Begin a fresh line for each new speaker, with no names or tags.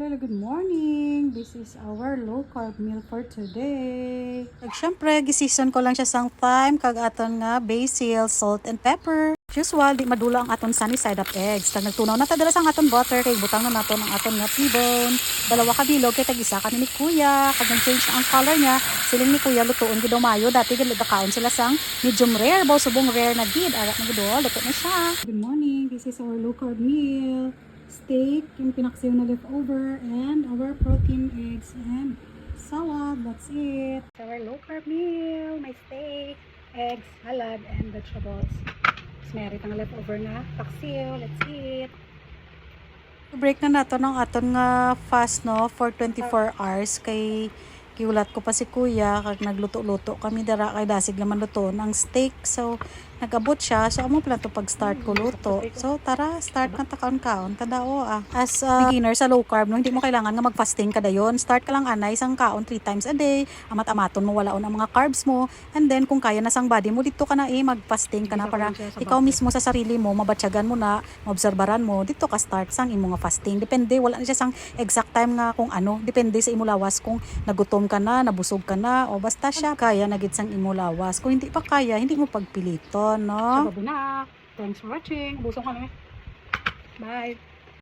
Hello, good morning. This is our low carb meal for today. Siyempre, gisison ko lang siya sang thyme, kag aton nga basil, salt, and pepper. Usual, di madula ang aton sunny side up eggs. Tag nagtunaw na tadala sang aton butter, kay butang na naton ang aton nga T-bone. Dalawa ka bilog, kay tag-isa ka ni kuya. Kag nag-change ang color niya, siling ni kuya lutuon gidaw mayo. Dati gilidakaon sila sang medium rare, baw subong rare na gid. Arat na gidol, luto na siya. Good morning, this is our low carb meal. Steak, yung pinaksiw na leftover, and our protein eggs and salad. That's it. Our low carb meal, my steak, eggs, salad, and vegetables. Tapos meron ang leftover na paksiw. Let's eat. Break na nato ng aton nga fast no for 24 hours kay kiulat ko pa si kuya kag nagluto-luto kami dara kay dasig naman luto ang steak. So nagabot siya, so amo pala to pag start ko luto. So tara, start na ta kaon-kaon tadao as beginner sa low carb no, hindi mo kailangan nga mag-fasting kada yon. Start ka lang anay sang kaon 3 times a day, amat-amaton mo walaon ang mga carbs mo, and then kung kaya na sang body mo dito ka na mag-fasting ka na para ikaw mismo sa sarili mo mabatyagan mo na, maobserbaran mo dito ka start sang imo nga fasting. Depende, wala na siya sang exact time nga kung ano, depende sa imo lawas kung nagutom ka na, nabusog ka na, o basta siya kaya na gid sang imo lawas. Kung hindi pa kaya, hindi mo pagpiliton, no? Thanks for watching. Busog kami. Bye.